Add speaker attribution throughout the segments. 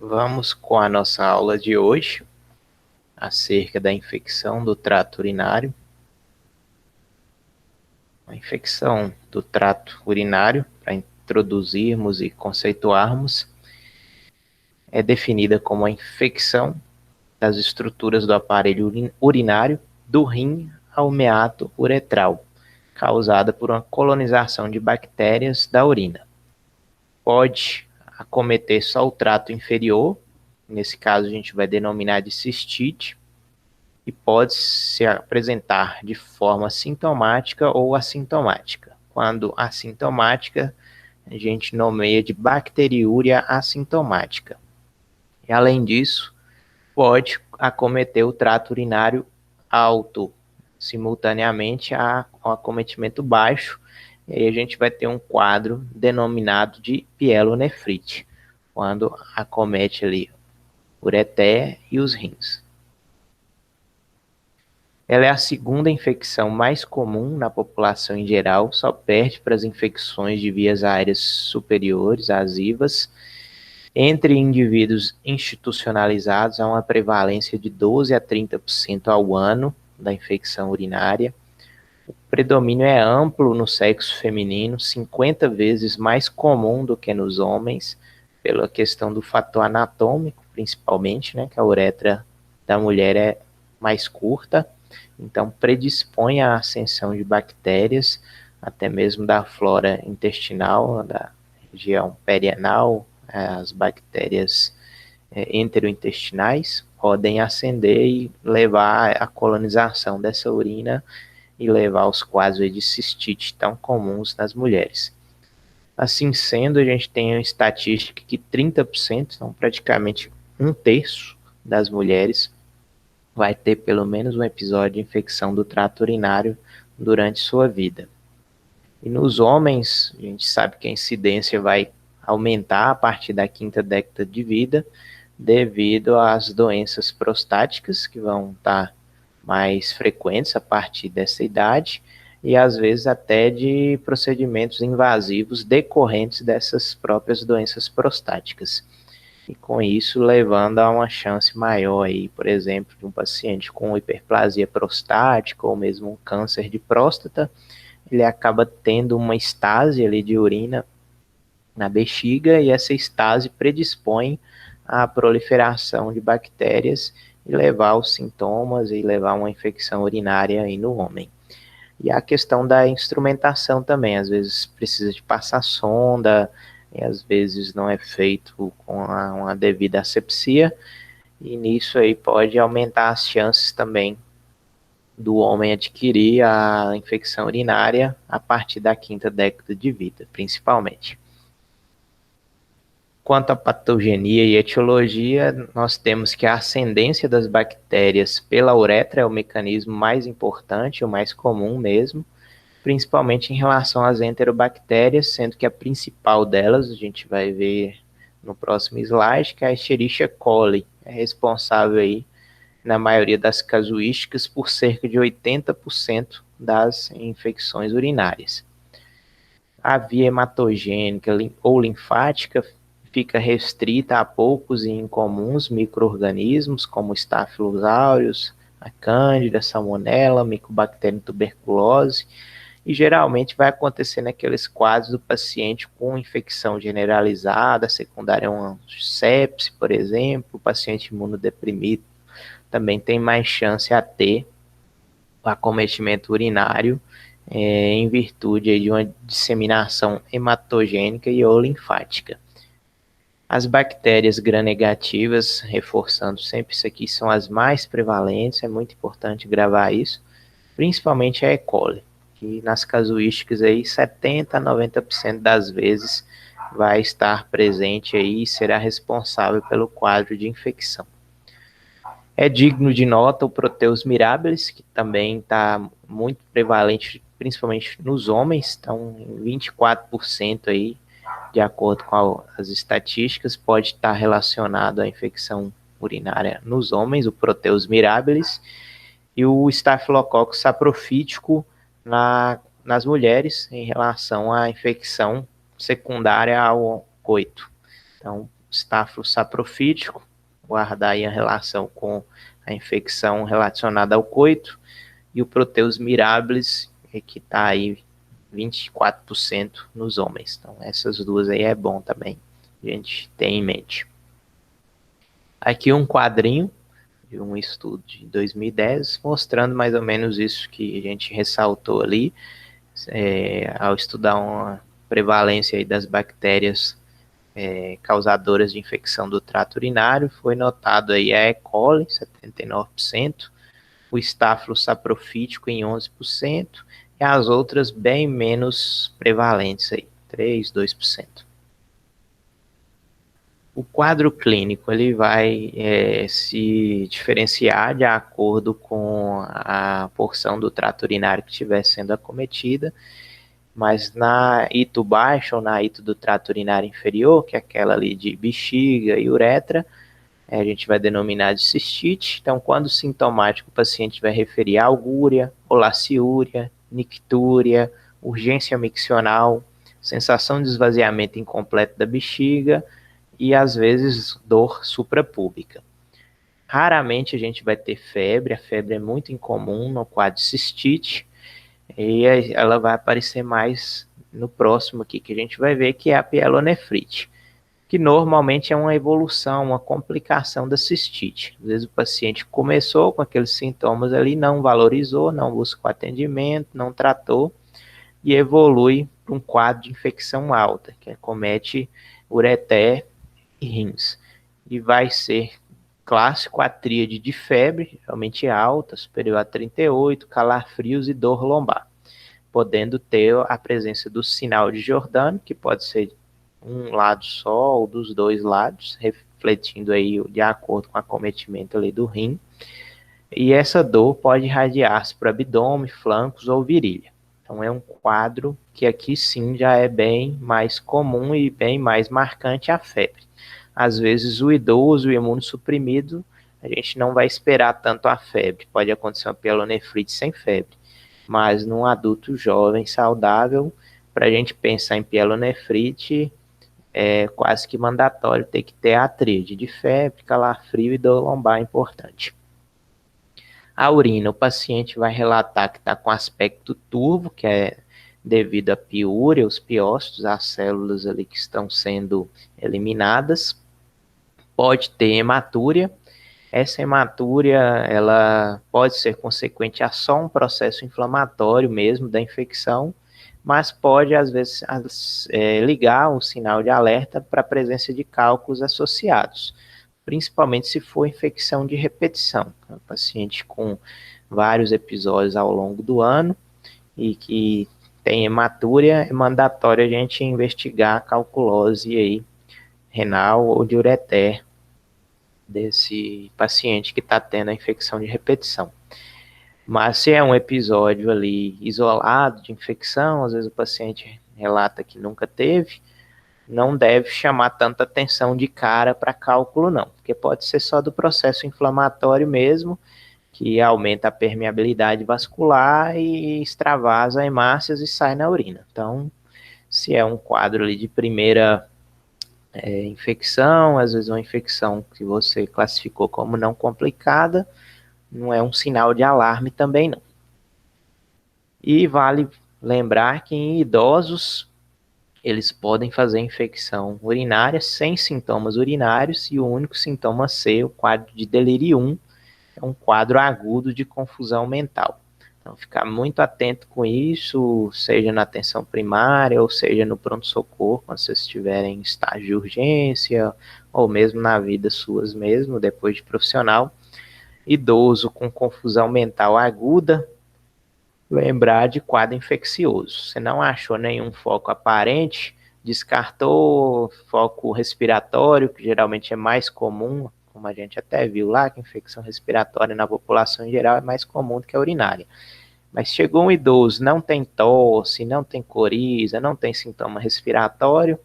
Speaker 1: Vamos com a nossa aula de hoje, acerca da infecção do trato urinário. A infecção do trato urinário, para introduzirmos e conceituarmos, é definida como a infecção das estruturas do aparelho urinário, do rim ao meato uretral, causada por uma colonização de bactérias da urina. Pode acometer só o trato inferior, nesse caso a gente vai denominar de cistite, e pode se apresentar de forma sintomática ou assintomática. Quando assintomática, a gente nomeia de bacteriúria assintomática. E além disso, pode acometer o trato urinário alto, simultaneamente ao acometimento baixo, e aí a gente vai ter um quadro denominado de pielonefrite, quando acomete ali o ureter e os rins. Ela é a segunda infecção mais comum na população em geral, só perde para as infecções de vias aéreas superiores, azivas. Entre indivíduos institucionalizados, há uma prevalência de 12 a 30% ao ano da infecção urinária. O predomínio é amplo no sexo feminino, 50 vezes mais comum do que nos homens, pela questão do fator anatômico, principalmente, né, que a uretra da mulher é mais curta, então predispõe à ascensão de bactérias, até mesmo da flora intestinal, da região perianal, as bactérias enterointestinais podem ascender e levar à colonização dessa urina e levar aos quadros de cistite tão comuns nas mulheres. Assim sendo, a gente tem uma estatística que 30%, então praticamente um terço das mulheres, vai ter pelo menos um episódio de infecção do trato urinário durante sua vida. E nos homens, a gente sabe que a incidência vai aumentar a partir da quinta década de vida, devido às doenças prostáticas, que vão estar mais frequentes a partir dessa idade, e às vezes até de procedimentos invasivos decorrentes dessas próprias doenças prostáticas. E com isso levando a uma chance maior aí, por exemplo, de um paciente com hiperplasia prostática ou mesmo um câncer de próstata, ele acaba tendo uma estase ali de urina na bexiga e essa estase predispõe à proliferação de bactérias e levar aos sintomas e levar a uma infecção urinária aí no homem. E a questão da instrumentação também, às vezes precisa de passar sonda, e às vezes não é feito com uma devida asepsia, e nisso aí pode aumentar as chances também do homem adquirir a infecção urinária a partir da quinta década de vida, principalmente. Quanto à patogenia e etiologia, nós temos que a ascendência das bactérias pela uretra é o mecanismo mais importante, o mais comum mesmo, principalmente em relação às enterobactérias, sendo que a principal delas, a gente vai ver no próximo slide, que é a Escherichia coli, é responsável aí, na maioria das casuísticas, por cerca de 80% das infecções urinárias. A via hematogênica ou linfática fica restrita a poucos e incomuns micro-organismos, como Staphylococcus aureus, a Cândida, a Salmonella, Mycobacterium tuberculose, e geralmente vai acontecer naqueles quadros do paciente com infecção generalizada, secundária a uma sepse, por exemplo, o paciente imunodeprimido também tem mais chance a ter o acometimento urinário, em virtude de uma disseminação hematogênica e ou linfática. As bactérias gram-negativas, reforçando sempre isso aqui, são as mais prevalentes, é muito importante gravar isso, principalmente a E. coli, que nas casuísticas aí 70 a 90% das vezes vai estar presente aí e será responsável pelo quadro de infecção. É digno de nota o Proteus mirabilis, que também está muito prevalente, principalmente nos homens, estão em 24% aí, de acordo com as estatísticas, pode estar relacionado à infecção urinária nos homens, o Proteus mirabilis, e o Staphylococcus saprofítico nas mulheres, em relação à infecção secundária ao coito. Então, estáfilo saprofítico, guardar aí a relação com a infecção relacionada ao coito, e o Proteus mirabilis, que está aí 24% nos homens. Então, essas duas aí é bom também a gente ter em mente. Aqui um quadrinho de um estudo de 2010, mostrando mais ou menos isso que a gente ressaltou ali, ao estudar uma prevalência aí das bactérias causadoras de infecção do trato urinário, foi notado aí a E. coli, 79%, o estáfilo saprofítico em 11%, e as outras bem menos prevalentes aí, 3%, 2%. O quadro clínico ele vai se diferenciar de acordo com a porção do trato urinário que estiver sendo acometida, mas na hito baixa ou na hito do trato urinário inferior, que é aquela ali de bexiga e uretra, a gente vai denominar de cistite. Então, quando sintomático, o paciente vai referir a algúria, olaciúria, nictúria, urgência miccional, sensação de esvaziamento incompleto da bexiga e, às vezes, dor suprapúbica. Raramente a gente vai ter febre, a febre é muito incomum no quadro de cistite, e ela vai aparecer mais no próximo aqui, que a gente vai ver, que é a pielonefrite, que normalmente é uma evolução, uma complicação da cistite. Às vezes o paciente começou com aqueles sintomas ali, não valorizou, não buscou atendimento, não tratou, e evolui para um quadro de infecção alta, que acomete ureter e rins. E vai ser clássico a tríade de febre, realmente alta, superior a 38, calafrios e dor lombar, podendo ter a presença do sinal de Giordano, que pode ser um lado só ou dos dois lados, refletindo aí de acordo com o acometimento ali do rim. E essa dor pode irradiar-se para o abdômen, flancos ou virilha. Então é um quadro que aqui sim já é bem mais comum e bem mais marcante a febre. Às vezes o idoso, o imunossuprimido, a gente não vai esperar tanto a febre. Pode acontecer uma pielonefrite sem febre. Mas num adulto jovem, saudável, para a gente pensar em pielonefrite, é quase que mandatório ter que ter a tríade de febre, calafrio e dor lombar importante. A urina, o paciente vai relatar que está com aspecto turvo, que é devido à piúria, os piócitos, as células ali que estão sendo eliminadas. Pode ter hematúria. Essa hematúria, ela pode ser consequente a só um processo inflamatório mesmo da infecção, mas pode, às vezes, ligar um sinal de alerta para a presença de cálculos associados, principalmente se for infecção de repetição. Um paciente com vários episódios ao longo do ano e que tem hematúria, é mandatório a gente investigar a calculose aí, renal ou de ureter desse paciente que está tendo a infecção de repetição. Mas se é um episódio ali isolado de infecção, às vezes o paciente relata que nunca teve, não deve chamar tanta atenção de cara para cálculo não, porque pode ser só do processo inflamatório mesmo, que aumenta a permeabilidade vascular e extravasa hemácias e sai na urina. Então, se é um quadro ali de primeira infecção, às vezes uma infecção que você classificou como não complicada, não é um sinal de alarme também não. E vale lembrar que em idosos, eles podem fazer infecção urinária sem sintomas urinários, e o único sintoma ser o quadro de delirium, é um quadro agudo de confusão mental. Então, ficar muito atento com isso, seja na atenção primária, ou seja no pronto-socorro, quando vocês estiverem em estágio de urgência, ou mesmo na vida suas mesmo, depois de profissional. Idoso com confusão mental aguda, lembrar de quadro infeccioso. Você não achou nenhum foco aparente, descartou foco respiratório, que geralmente é mais comum, como a gente até viu lá, que a infecção respiratória na população em geral é mais comum do que a urinária. Mas chegou um idoso, não tem tosse, não tem coriza, não tem sintoma respiratório,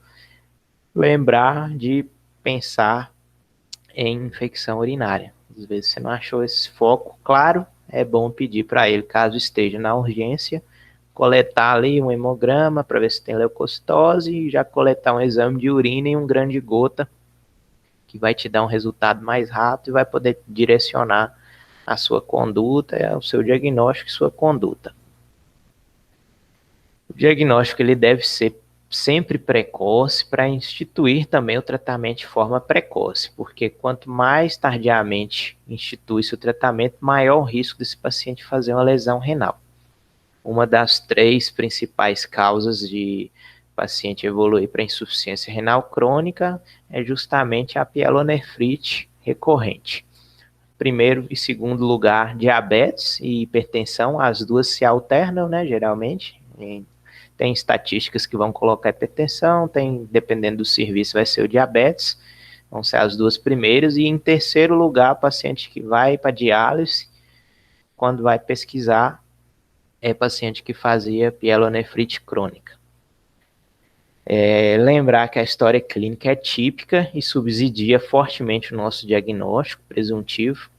Speaker 1: lembrar de pensar em infecção urinária. Às vezes você não achou esse foco claro, é bom pedir para ele, caso esteja na urgência, coletar ali um hemograma para ver se tem leucocitose e já coletar um exame de urina e um grande gota que vai te dar um resultado mais rápido e vai poder direcionar a sua conduta, o seu diagnóstico e sua conduta. O diagnóstico ele deve ser sempre precoce para instituir também o tratamento de forma precoce, porque quanto mais tardiamente institui-se o tratamento, maior o risco desse paciente fazer uma lesão renal. Uma das 3 principais causas de paciente evoluir para insuficiência renal crônica é justamente a pielonefrite recorrente. Primeiro e segundo lugar, diabetes e hipertensão, as duas se alternam, né, geralmente. Tem estatísticas que vão colocar hipertensão, dependendo do serviço, vai ser o diabetes, vão ser as duas primeiras. E em terceiro lugar, paciente que vai para diálise, quando vai pesquisar, é paciente que fazia pielonefrite crônica. Lembrar que a história clínica é típica e subsidia fortemente o nosso diagnóstico presuntivo.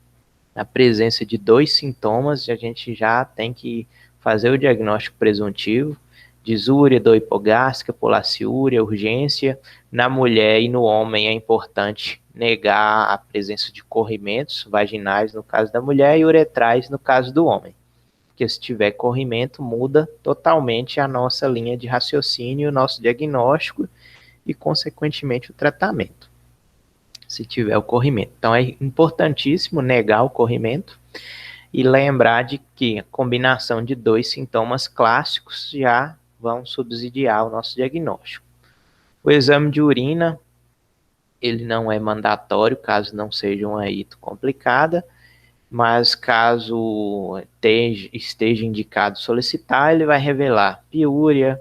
Speaker 1: Na presença de 2 sintomas, a gente já tem que fazer o diagnóstico presuntivo: disúria, dor hipogástrica, polaciúria, urgência. Na mulher e no homem é importante negar a presença de corrimentos vaginais no caso da mulher e uretrais no caso do homem. Porque se tiver corrimento, muda totalmente a nossa linha de raciocínio, o nosso diagnóstico e, consequentemente, o tratamento, se tiver o corrimento. Então, é importantíssimo negar o corrimento e lembrar de que a combinação de 2 sintomas clássicos já vão subsidiar o nosso diagnóstico. O exame de urina, ele não é mandatório, caso não seja uma ito complicada, mas caso esteja indicado solicitar, ele vai revelar piúria,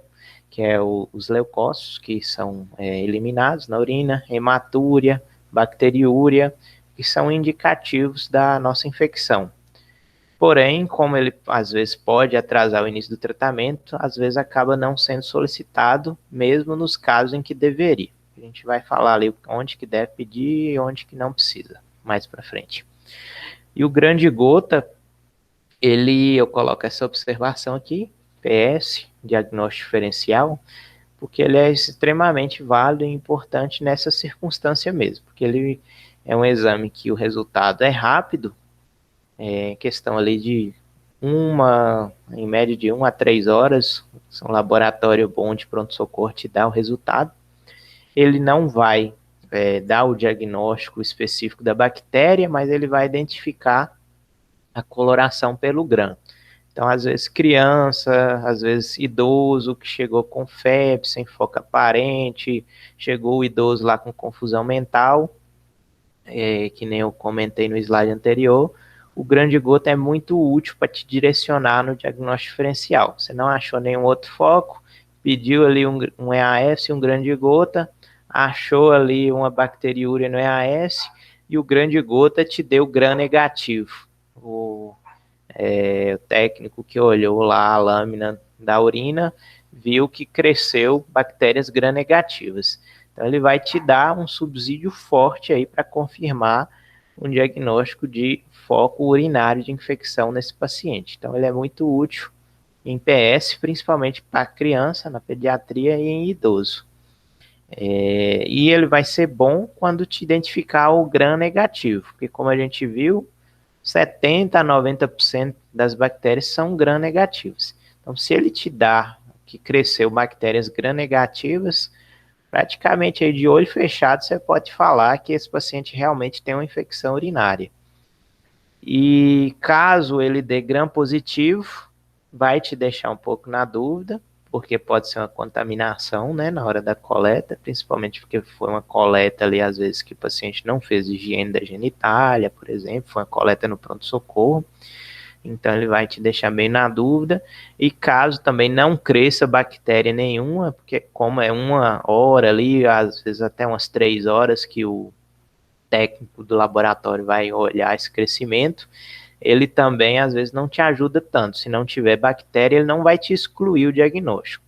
Speaker 1: que é os leucócitos, que são eliminados na urina, hematúria, bacteriúria, que são indicativos da nossa infecção. Porém, como ele às vezes pode atrasar o início do tratamento, às vezes acaba não sendo solicitado, mesmo nos casos em que deveria. A gente vai falar ali onde que deve pedir e onde que não precisa, mais para frente. E o grande gota, eu coloco essa observação aqui, PS, diagnóstico diferencial, porque ele é extremamente válido e importante nessa circunstância mesmo, porque ele é um exame que o resultado é rápido, questão ali de em média de 1 a 3 horas, um laboratório bom de pronto-socorro te dá o resultado. Ele não vai dar o diagnóstico específico da bactéria, mas ele vai identificar a coloração pelo GRAM. Então, às vezes, criança, às vezes, idoso que chegou com febre, sem foco aparente, chegou o idoso lá com confusão mental, que nem eu comentei no slide anterior, o grande gota é muito útil para te direcionar no diagnóstico diferencial. Você não achou nenhum outro foco, pediu ali um EAS, um grande gota, achou ali uma bacteriúria no EAS e o grande gota te deu gram negativo. O técnico que olhou lá a lâmina da urina viu que cresceu bactérias gram negativas. Então ele vai te dar um subsídio forte aí para confirmar um diagnóstico de foco urinário de infecção nesse paciente. Então ele é muito útil em PS, principalmente para criança, na pediatria e em idoso. E ele vai ser bom quando te identificar o gram negativo, porque como a gente viu, 70% a 90% das bactérias são gram negativas. Então, se ele te dá que cresceu bactérias gram negativas, praticamente aí de olho fechado você pode falar que esse paciente realmente tem uma infecção urinária. E caso ele dê gram positivo, vai te deixar um pouco na dúvida, porque pode ser uma contaminação, né, na hora da coleta, principalmente porque foi uma coleta ali, às vezes, que o paciente não fez higiene da genitália, por exemplo, foi uma coleta no pronto-socorro, então ele vai te deixar bem na dúvida, e caso também não cresça bactéria nenhuma, porque como é 1 hora ali, às vezes até umas 3 horas que o técnico do laboratório vai olhar esse crescimento, ele também às vezes não te ajuda tanto. Se não tiver bactéria, ele não vai te excluir o diagnóstico.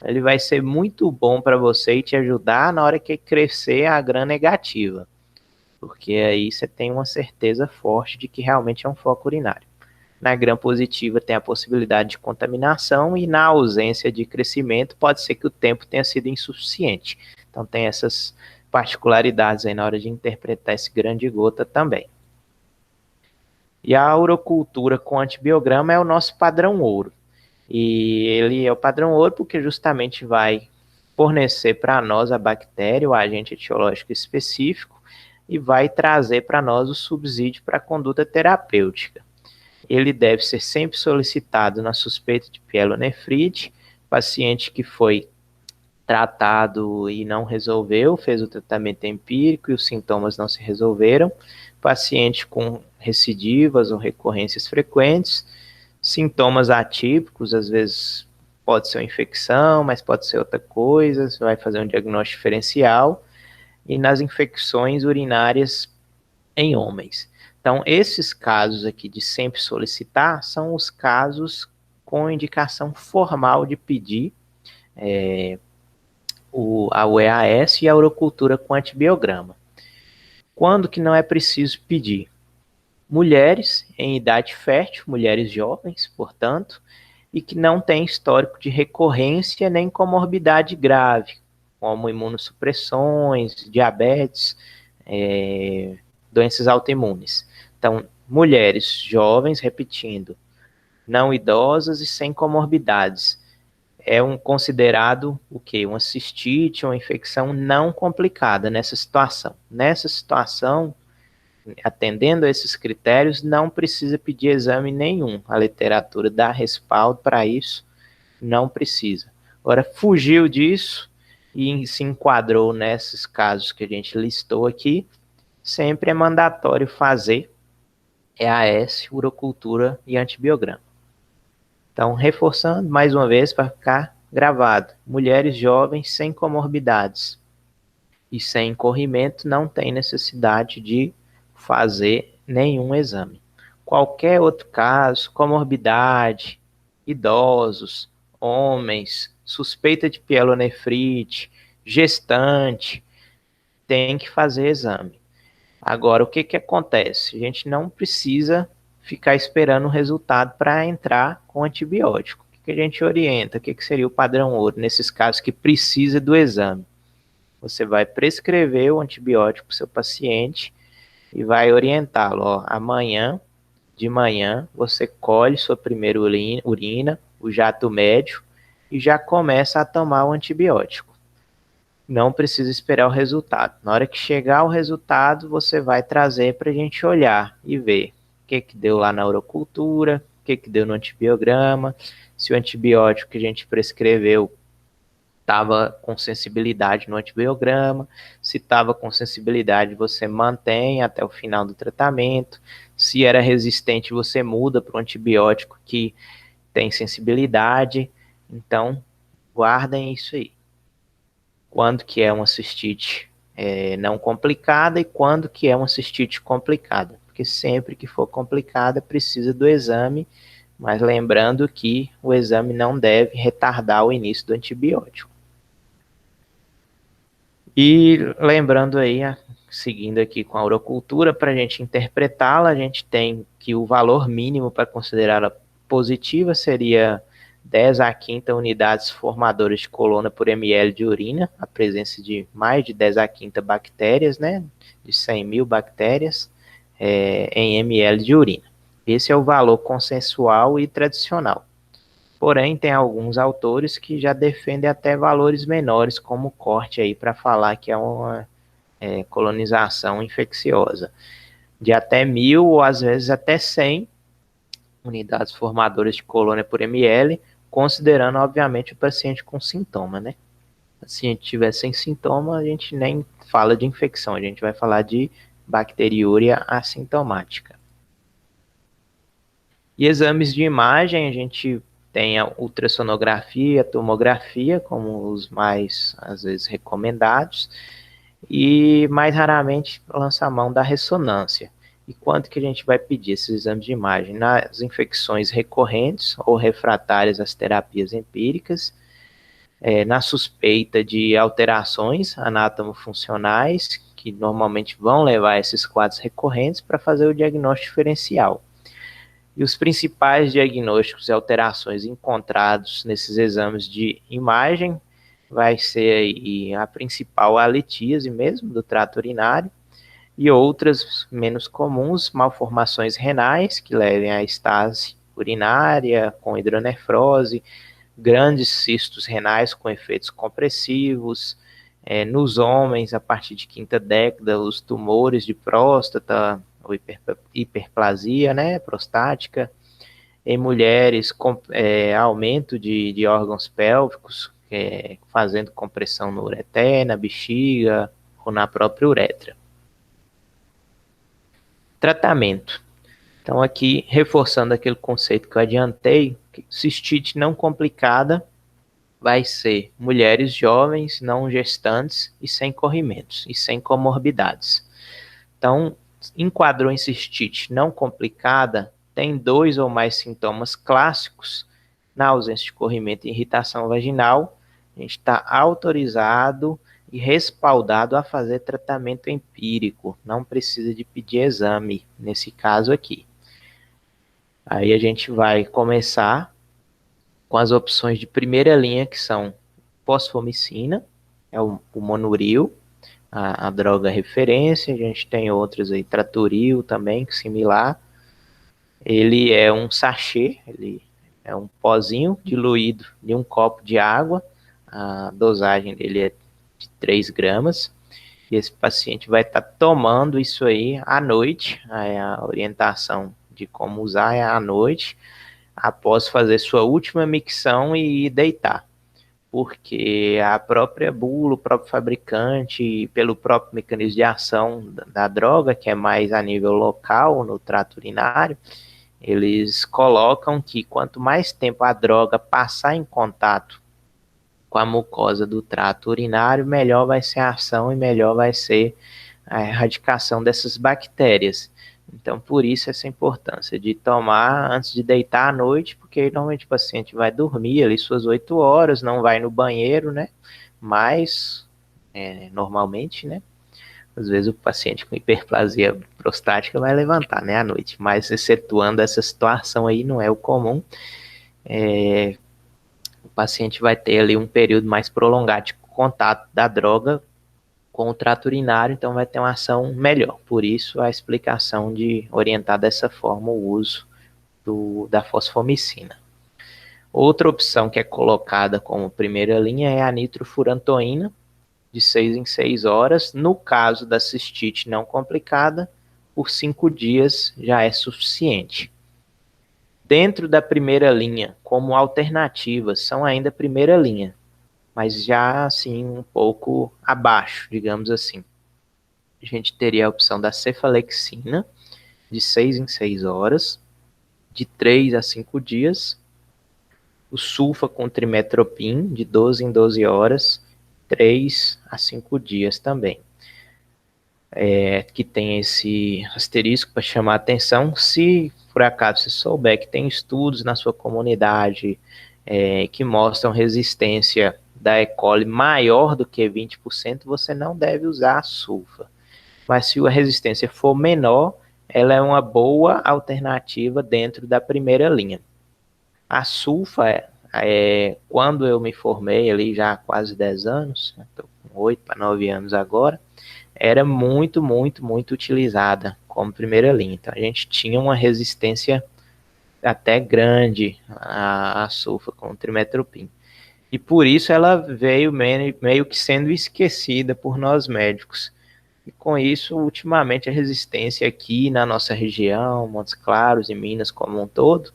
Speaker 1: Ele vai ser muito bom para você e te ajudar na hora que crescer a gram negativa, porque aí você tem uma certeza forte de que realmente é um foco urinário. Na gram positiva tem a possibilidade de contaminação e na ausência de crescimento pode ser que o tempo tenha sido insuficiente. Então tem essas particularidades aí na hora de interpretar esse grande gota também. E a urocultura com antibiograma é o nosso padrão ouro. E ele é o padrão ouro porque justamente vai fornecer para nós a bactéria, o agente etiológico específico, e vai trazer para nós o subsídio para a conduta terapêutica. Ele deve ser sempre solicitado na suspeita de pielonefrite, paciente que foi tratado e não resolveu, fez o tratamento empírico e os sintomas não se resolveram, paciente com recidivas ou recorrências frequentes, sintomas atípicos, às vezes pode ser uma infecção, mas pode ser outra coisa, você vai fazer um diagnóstico diferencial, e nas infecções urinárias em homens. Então, esses casos aqui de sempre solicitar são os casos com indicação formal de pedir a UEAS e a urocultura com antibiograma. Quando que não é preciso pedir? Mulheres em idade fértil, mulheres jovens, portanto, e que não têm histórico de recorrência nem comorbidade grave, como imunossupressões, diabetes, doenças autoimunes. Então, mulheres jovens, repetindo, não idosas e sem comorbidades. É considerado o quê? Uma cistite, uma infecção não complicada nessa situação. Nessa situação, atendendo a esses critérios, não precisa pedir exame nenhum. A literatura dá respaldo para isso, não precisa. Agora, fugiu disso e se enquadrou nesses casos que a gente listou aqui, sempre é mandatório fazer EAS, urocultura e antibiograma. Então, reforçando mais uma vez para ficar gravado, mulheres jovens sem comorbidades e sem corrimento não tem necessidade de fazer nenhum exame. Qualquer outro caso, comorbidade, idosos, homens, suspeita de pielonefrite, gestante, tem que fazer exame. Agora, o que acontece? A gente não precisa ficar esperando o resultado para entrar com antibiótico. O que a gente orienta? O que seria o padrão ouro nesses casos que precisa do exame? Você vai prescrever o antibiótico para o seu paciente e vai orientá-lo. Amanhã, de manhã, você colhe sua primeira urina, o jato médio, e já começa a tomar o antibiótico. Não precisa esperar o resultado. Na hora que chegar o resultado, você vai trazer para a gente olhar e ver o que deu lá na urocultura, o que deu no antibiograma, se o antibiótico que a gente prescreveu estava com sensibilidade no antibiograma, se estava com sensibilidade você mantém até o final do tratamento, se era resistente você muda para um antibiótico que tem sensibilidade. Então, guardem isso aí. Quando que é uma cistite não complicada e quando que é uma cistite complicada. Porque sempre que for complicada, precisa do exame, mas lembrando que o exame não deve retardar o início do antibiótico. E lembrando aí, seguindo aqui com a urocultura, para a gente interpretá-la, a gente tem que o valor mínimo para considerá-la positiva seria 10 a quinta unidades formadoras de colônia por ml de urina, a presença de mais de 10 a quinta bactérias, né, de 100 mil bactérias em ml de urina. Esse é o valor consensual e tradicional. Porém, tem alguns autores que já defendem até valores menores, como corte aí para falar que é uma colonização infecciosa, de até 1.000 ou às vezes até 100 unidades formadoras de colônia por ml, considerando, obviamente, o paciente com sintoma, né? Se o paciente tiver sem sintoma, a gente nem fala de infecção, a gente vai falar de bacteriúria assintomática. E exames de imagem, a gente tem a ultrassonografia e a tomografia como os mais, às vezes, recomendados, e mais raramente lança a mão da ressonância. E quanto que a gente vai pedir esses exames de imagem? Nas infecções recorrentes ou refratárias às terapias empíricas, na suspeita de alterações anatomofuncionais, que normalmente vão levar a esses quadros recorrentes para fazer o diagnóstico diferencial. E os principais diagnósticos e alterações encontrados nesses exames de imagem vai ser aí a principal a litíase mesmo do trato urinário, e outras menos comuns, malformações renais, que levem à estase urinária com hidronefrose, grandes cistos renais com efeitos compressivos, nos homens, a partir de quinta década, os tumores de próstata, ou hiperplasia, né, prostática. Em mulheres, aumento de órgãos pélvicos, fazendo compressão no ureter, na bexiga ou na própria uretra. Tratamento. Então, aqui, reforçando aquele conceito que eu adiantei, cistite não complicada vai ser mulheres jovens, não gestantes e sem corrimentos e sem comorbidades. Então, enquadrou em cistite não complicada, tem 2 ou mais sintomas clássicos, na ausência de corrimento e irritação vaginal, a gente está autorizado e respaldado a fazer tratamento empírico, não precisa de pedir exame nesse caso aqui. Aí a gente vai começar com as opções de primeira linha, que são fosfomicina, é o Monuril, a droga referência. A gente tem outras aí, Traturil também, similar. Ele é um sachê, ele é um pozinho diluído em um copo de água, a dosagem dele é de 3 gramas, e esse paciente vai estar tomando isso aí à noite, a orientação de como usar é à noite, após fazer sua última micção e deitar, porque a própria bula, o próprio fabricante, pelo próprio mecanismo de ação da droga, que é mais a nível local, no trato urinário, eles colocam que quanto mais tempo a droga passar em contato com a mucosa do trato urinário, melhor vai ser a ação e melhor vai ser a erradicação dessas bactérias. Então, por isso essa importância de tomar antes de deitar à noite, porque normalmente o paciente vai dormir ali suas 8 horas, não vai no banheiro, né? Mas, normalmente, né? Às vezes o paciente com hiperplasia prostática vai levantar, né, à noite, mas excetuando essa situação aí, não é o comum. O paciente vai ter ali um período mais prolongado de contato da droga com o trato urinário, então vai ter uma ação melhor. Por isso, a explicação de orientar dessa forma o uso da fosfomicina. Outra opção que é colocada como primeira linha é a nitrofurantoína, de 6 em 6 horas. No caso da cistite não complicada, por 5 dias já é suficiente. Dentro da primeira linha, como alternativas, são ainda primeira linha, mas já assim um pouco abaixo, digamos assim. A gente teria a opção da cefalexina, de 6 em 6 horas, de 3 a 5 dias, o sulfa com trimetropin, de 12 em 12 horas, 3 a 5 dias também. Que tem esse asterisco para chamar a atenção. Se por acaso você souber que tem estudos na sua comunidade que mostram resistência da E. coli maior do que 20%, você não deve usar a sulfa. Mas se a resistência for menor, ela é uma boa alternativa dentro da primeira linha. A sulfa, quando eu me formei ali já há quase 10 anos, estou com 8 para 9 anos agora, era muito, muito, muito utilizada como primeira linha. Então, a gente tinha uma resistência até grande à sulfa com o trimetropin. E por isso ela veio meio que sendo esquecida por nós médicos. E com isso, ultimamente, a resistência aqui na nossa região, Montes Claros e Minas como um todo,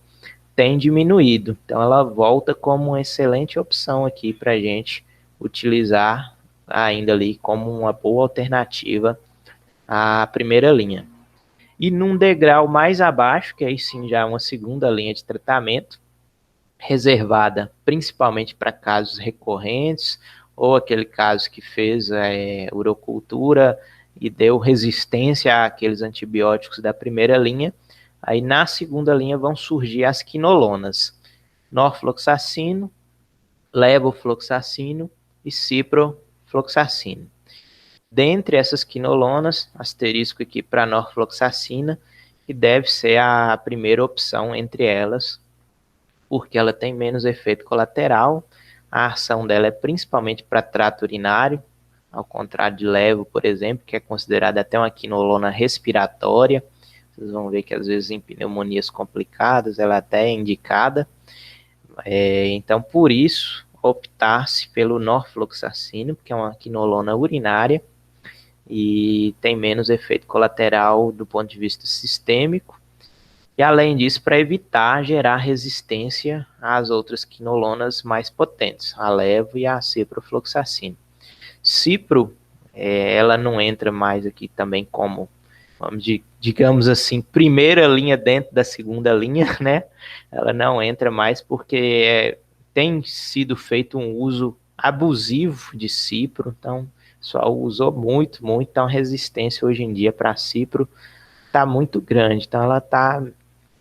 Speaker 1: tem diminuído. Então, ela volta como uma excelente opção aqui para a gente utilizar ainda ali como uma boa alternativa à primeira linha. E num degrau mais abaixo, que aí sim já é uma segunda linha de tratamento, reservada principalmente para casos recorrentes, ou aquele caso que fez urocultura e deu resistência àqueles antibióticos da primeira linha. Aí na segunda linha vão surgir as quinolonas, norfloxacino, levofloxacino e ciprofloxacino. Dentre essas quinolonas, asterisco aqui para norfloxacina, que deve ser a primeira opção entre elas, porque ela tem menos efeito colateral, A ação dela é principalmente para trato urinário, ao contrário de levo, por exemplo, que é considerada até uma quinolona respiratória. Vocês vão ver que às vezes em pneumonias complicadas ela até é indicada. Então, por isso, optar-se pelo norfloxacino, que é uma quinolona urinária e tem menos efeito colateral do ponto de vista sistêmico. E além disso, para evitar gerar resistência às outras quinolonas mais potentes, a levo e a ciprofloxacino. Cipro, ela não entra mais aqui também como, digamos assim, primeira linha dentro da segunda linha, né? Ela não entra mais porque tem sido feito um uso abusivo de cipro, então só usou muito, então a resistência hoje em dia para cipro está muito grande, então ela está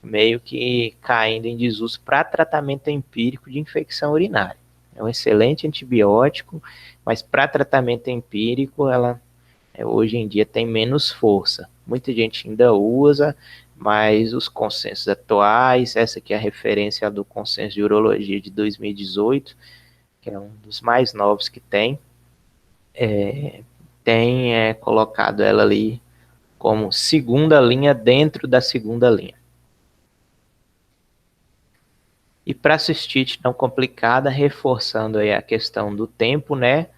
Speaker 1: meio que caindo em desuso para tratamento empírico de infecção urinária. É um excelente antibiótico, mas para tratamento empírico ela hoje em dia tem menos força. Muita gente ainda usa, mas os consensos atuais, essa aqui é a referência do consenso de urologia de 2018, que é um dos mais novos que tem colocado ela ali como segunda linha dentro da segunda linha. E para cistite não complicada, reforçando aí a questão do tempo, né?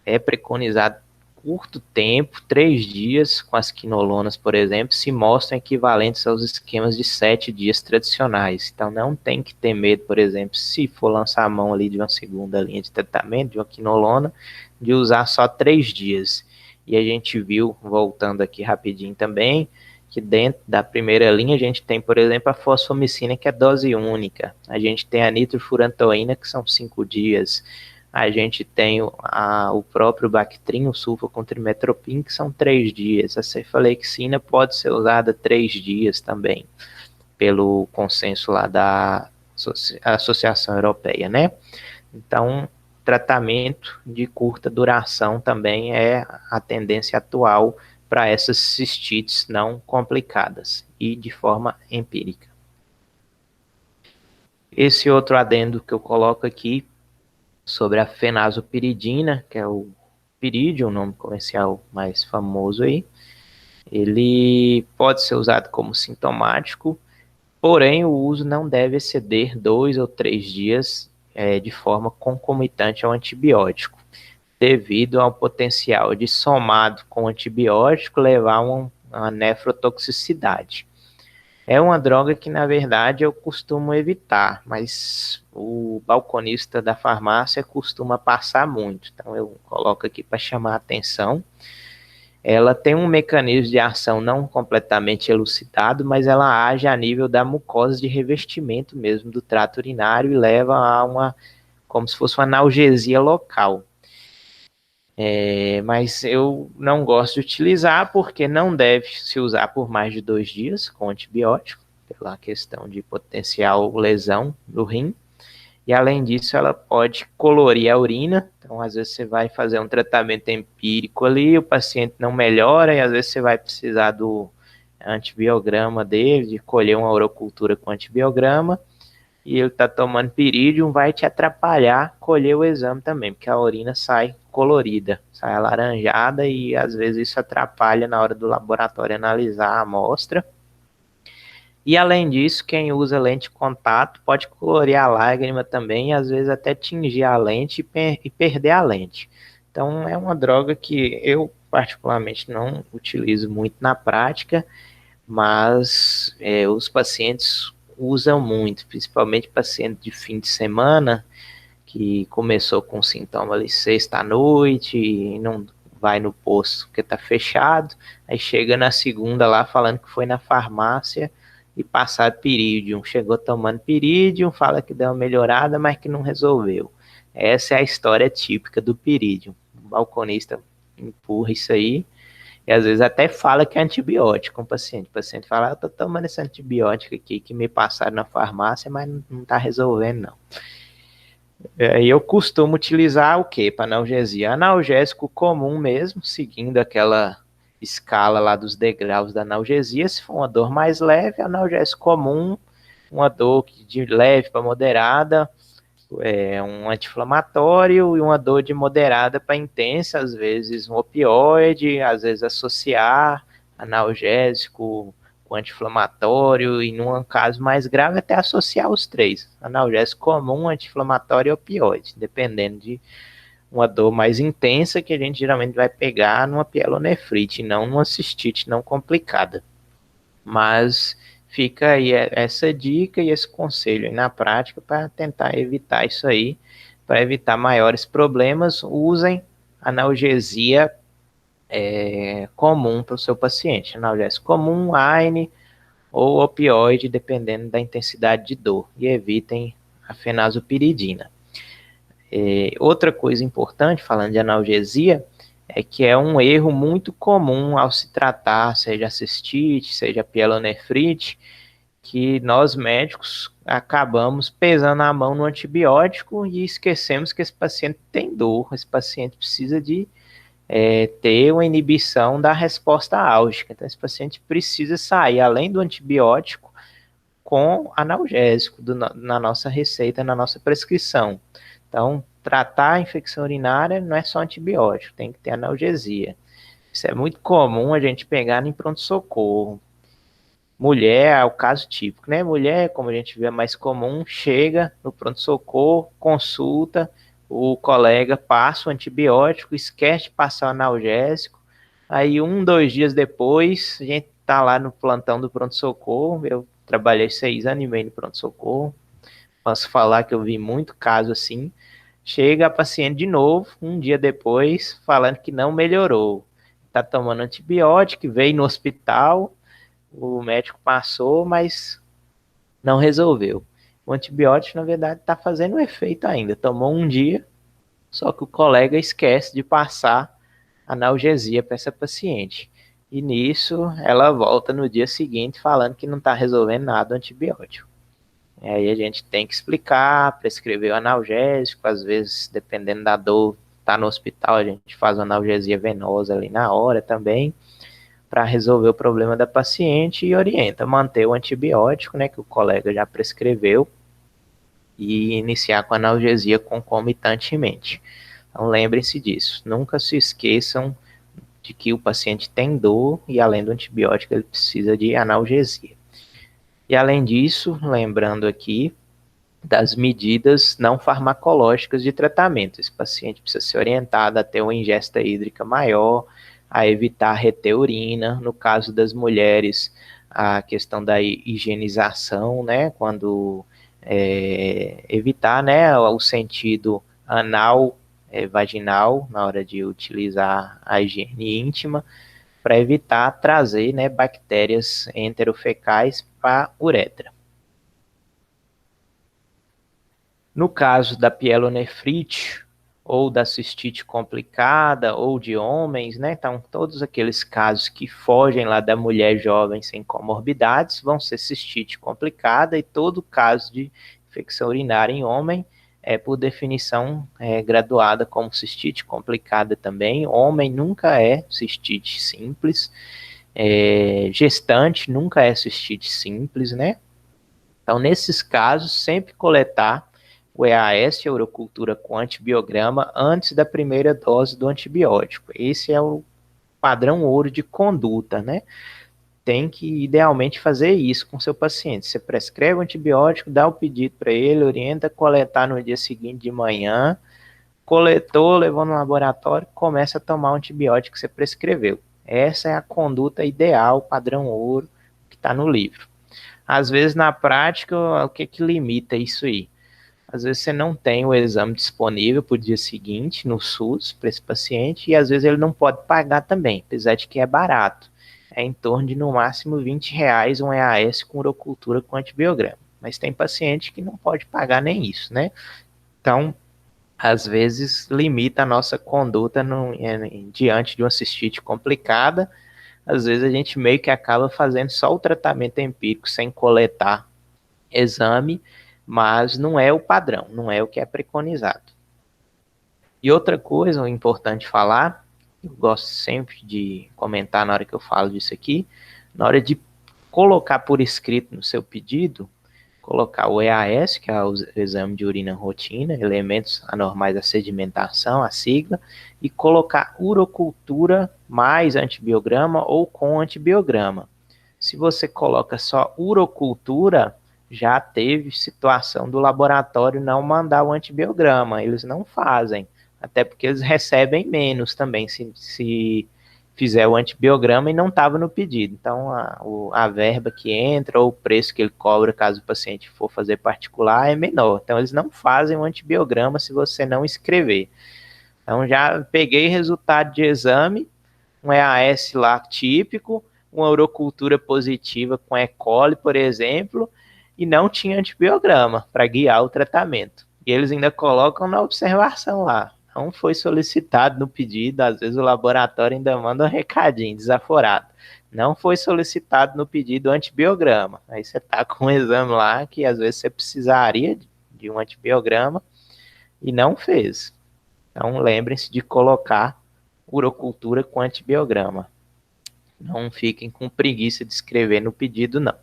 Speaker 1: É preconizado curto tempo, 3 dias, com as quinolonas, por exemplo, se mostram equivalentes aos esquemas de 7 dias tradicionais. Então não tem que ter medo, por exemplo, se for lançar a mão ali de uma segunda linha de tratamento, de uma quinolona, de usar só 3 dias. E a gente viu, voltando aqui rapidinho também, que dentro da primeira linha a gente tem, por exemplo, a fosfomicina, que é dose única. A gente tem a nitrofurantoína, que são 5 dias. A gente tem o próprio Bactrim, o sulfa com trimetoprim, que são 3 dias. A cefalexina pode ser usada 3 dias também, pelo consenso lá da Associação Europeia, né? Então, tratamento de curta duração também é a tendência atual para essas cistites não complicadas e de forma empírica. Esse outro adendo que eu coloco aqui sobre a fenazopiridina, que é o Piridium, o nome comercial mais famoso aí, ele pode ser usado como sintomático, porém o uso não deve exceder 2 ou 3 dias de forma concomitante ao antibiótico, devido ao potencial de, somado com o antibiótico, levar a uma nefrotoxicidade. É uma droga que, na verdade, eu costumo evitar, mas o balconista da farmácia costuma passar muito, então eu coloco aqui para chamar a atenção. Ela tem um mecanismo de ação não completamente elucidado, mas ela age a nível da mucosa de revestimento mesmo do trato urinário e leva a como se fosse uma analgesia local. Mas eu não gosto de utilizar porque não deve se usar por mais de 2 dias com antibiótico, pela questão de potencial lesão do rim. E além disso, ela pode colorir a urina. Então, às vezes você vai fazer um tratamento empírico ali, o paciente não melhora, e às vezes você vai precisar do antibiograma dele, de colher uma urocultura com antibiograma, e ele está tomando Piridium, vai te atrapalhar colher o exame também, porque a urina sai colorida, sai alaranjada, e às vezes isso atrapalha na hora do laboratório analisar a amostra. E além disso, quem usa lente de contato pode colorir a lágrima também, e às vezes até tingir a lente e perder a lente. Então é uma droga que eu particularmente não utilizo muito na prática, mas os pacientes usam muito, principalmente paciente de fim de semana, que começou com sintoma ali sexta à noite e não vai no posto porque está fechado, aí chega na segunda lá falando que foi na farmácia e passar Piridium, chegou tomando Piridium, fala que deu uma melhorada, mas que não resolveu. Essa é a história típica do Piridium. O balconista empurra isso aí, e às vezes até fala que é antibiótico com o paciente. O paciente fala, eu tô tomando esse antibiótico aqui que me passaram na farmácia, mas não tá resolvendo não. E eu costumo utilizar o que para analgesia? Analgésico comum mesmo, seguindo aquela escala lá dos degraus da analgesia. Se for uma dor mais leve, analgésico comum, uma dor de leve para moderada, é um anti-inflamatório e uma dor de moderada para intensa, às vezes um opioide, às vezes associar analgésico com anti-inflamatório e num caso mais grave até associar os três, analgésico comum, anti-inflamatório e opioide, dependendo de uma dor mais intensa que a gente geralmente vai pegar numa pielonefrite, não numa cistite não complicada. Mas fica aí essa dica e esse conselho aí na prática para tentar evitar isso aí, para evitar maiores problemas, usem analgesia comum para o seu paciente, analgésico comum, AINE ou opioide, dependendo da intensidade de dor, e evitem a fenazopiridina. Outra coisa importante, falando de analgesia, é que é um erro muito comum ao se tratar, seja cistite, seja pielonefrite, que nós médicos acabamos pesando a mão no antibiótico e esquecemos que esse paciente tem dor, esse paciente precisa de ter uma inibição da resposta álgica. Então, esse paciente precisa sair, além do antibiótico, com analgésico na nossa receita, na nossa prescrição. Então, tratar a infecção urinária não é só antibiótico, tem que ter analgesia. Isso é muito comum a gente pegar em pronto-socorro. Mulher é o caso típico, né? Mulher, como a gente vê, é mais comum, chega no pronto-socorro, consulta, o colega passa o antibiótico, esquece de passar o analgésico, aí 2 dias depois, a gente tá lá no plantão do pronto-socorro, eu trabalhei 6 anos e meio no pronto-socorro, posso falar que eu vi muito caso assim, chega a paciente de novo, 1 dia depois, falando que não melhorou, tá tomando antibiótico, veio no hospital, o médico passou, mas não resolveu. O antibiótico, na verdade, está fazendo efeito ainda. Tomou 1 dia, só que o colega esquece de passar analgesia para essa paciente. E nisso, ela volta no dia seguinte falando que não está resolvendo nada o antibiótico. E aí a gente tem que explicar, prescrever o analgésico, às vezes, dependendo da dor, tá no hospital, a gente faz uma analgesia venosa ali na hora também, para resolver o problema da paciente e orienta manter o antibiótico, né, que o colega já prescreveu, e iniciar com analgesia concomitantemente. Então lembrem-se disso, nunca se esqueçam de que o paciente tem dor e além do antibiótico ele precisa de analgesia. E além disso, lembrando aqui das medidas não farmacológicas de tratamento. Esse paciente precisa ser orientado a ter uma ingesta hídrica maior, a evitar reter urina. No caso das mulheres, a questão da higienização, né, quando evitar, né, o sentido anal, vaginal, na hora de utilizar a higiene íntima, para evitar trazer, né, bactérias enterofecais para a uretra. No caso da pielonefrite, ou da cistite complicada, ou de homens, né? Então, todos aqueles casos que fogem lá da mulher jovem sem comorbidades vão ser cistite complicada, e todo caso de infecção urinária em homem por definição, graduada como cistite complicada também. Homem nunca é cistite simples, gestante nunca é cistite simples, né? Então, nesses casos, sempre coletar o EAS, a urocultura com antibiograma, antes da primeira dose do antibiótico. Esse é o padrão ouro de conduta, né? Tem que, idealmente, fazer isso com seu paciente. Você prescreve o antibiótico, dá o pedido para ele, orienta a coletar no dia seguinte de manhã, coletou, levou no laboratório, começa a tomar o antibiótico que você prescreveu. Essa é a conduta ideal, padrão ouro, que está no livro. Às vezes, na prática, o que limita isso aí? Às vezes você não tem o exame disponível para o dia seguinte no SUS para esse paciente, e às vezes ele não pode pagar também, apesar de que é barato. É em torno de no máximo R$ 20 um EAS com urocultura com antibiograma. Mas tem paciente que não pode pagar nem isso, né? Então, às vezes limita a nossa conduta diante de uma cistite complicada. Às vezes a gente meio que acaba fazendo só o tratamento empírico sem coletar exame, mas não é o padrão, não é o que é preconizado. E outra coisa importante falar, eu gosto sempre de comentar na hora que eu falo disso aqui, na hora de colocar por escrito no seu pedido, colocar o EAS, que é o exame de urina rotina, elementos anormais da sedimentação, a sigla, e colocar urocultura mais antibiograma ou com antibiograma. Se você coloca só urocultura, já teve situação do laboratório não mandar o antibiograma, eles não fazem, até porque eles recebem menos também, se fizer o antibiograma e não estava no pedido. Então, a verba que entra ou o preço que ele cobra caso o paciente for fazer particular é menor. Então, eles não fazem o antibiograma se você não escrever. Então, já peguei resultado de exame, um EAS lá típico, uma urocultura positiva com E. coli, por exemplo, e não tinha antibiograma para guiar o tratamento. E eles ainda colocam na observação lá. Não foi solicitado no pedido, às vezes o laboratório ainda manda um recadinho desaforado. Não foi solicitado no pedido antibiograma. Aí você está com um exame lá que às vezes você precisaria de um antibiograma e não fez. Então lembrem-se de colocar urocultura com antibiograma. Não fiquem com preguiça de escrever no pedido, não.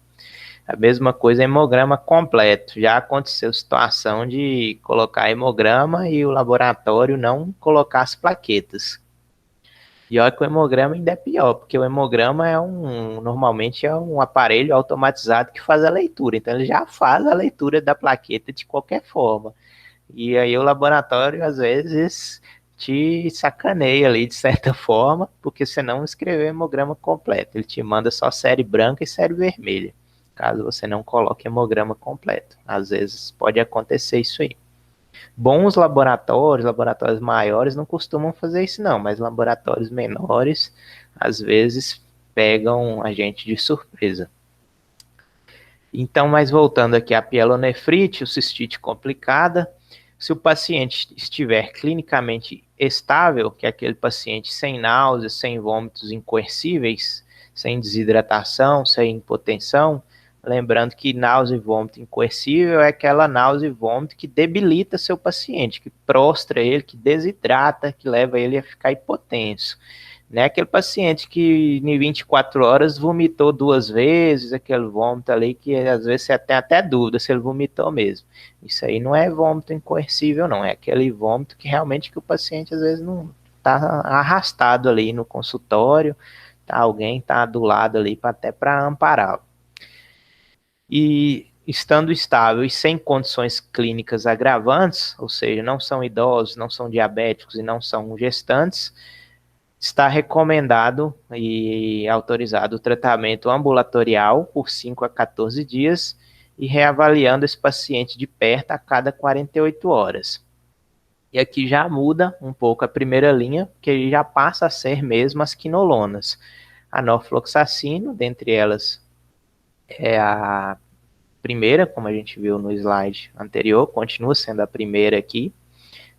Speaker 1: A mesma coisa, hemograma completo. Já aconteceu situação de colocar hemograma e o laboratório não colocar as plaquetas. E olha que o hemograma ainda é pior, porque o hemograma normalmente é um aparelho automatizado que faz a leitura. Então ele já faz a leitura da plaqueta de qualquer forma. E aí o laboratório, às vezes, te sacaneia ali de certa forma, porque você não escreveu o hemograma completo. Ele te manda só série branca e série vermelha, caso você não coloque hemograma completo. Às vezes pode acontecer isso aí. Bons laboratórios maiores não costumam fazer isso não, mas laboratórios menores, às vezes, pegam a gente de surpresa. Então, mas voltando aqui à pielonefrite, o cistite complicada, se o paciente estiver clinicamente estável, que é aquele paciente sem náuseas, sem vômitos incoercíveis, sem desidratação, sem hipotensão, lembrando que náusea e vômito incoercível é aquela náusea e vômito que debilita seu paciente, que prostra ele, que desidrata, que leva ele a ficar hipotenso. Não é aquele paciente que em 24 horas vomitou 2 vezes, aquele vômito ali que às vezes você tem até dúvida se ele vomitou mesmo. Isso aí não é vômito incoercível, não. É aquele vômito que realmente que o paciente às vezes não está arrastado ali no consultório, alguém está do lado ali até para ampará-lo. E estando estável e sem condições clínicas agravantes, ou seja, não são idosos, não são diabéticos e não são gestantes, está recomendado e autorizado o tratamento ambulatorial por 5 a 14 dias e reavaliando esse paciente de perto a cada 48 horas. E aqui já muda um pouco a primeira linha, porque já passa a ser mesmo as quinolonas. A norfloxacino, dentre elas, é a primeira, como a gente viu no slide anterior, continua sendo a primeira aqui,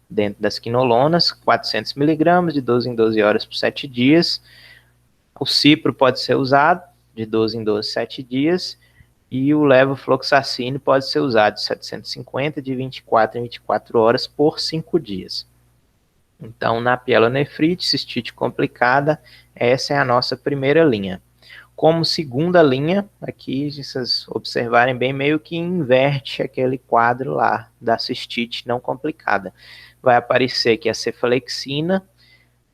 Speaker 1: dentro das quinolonas, 400 miligramas, de 12 em 12 horas por 7 dias. O cipro pode ser usado de 12 em 12, 7 dias, e o levofloxacino pode ser usado de 750, de 24 em 24 horas por 5 dias. Então, na pielonefrite, cistite complicada, essa é a nossa primeira linha. Como segunda linha, aqui, se vocês observarem bem, meio que inverte aquele quadro lá da cistite não complicada. Vai aparecer aqui a cefalexina,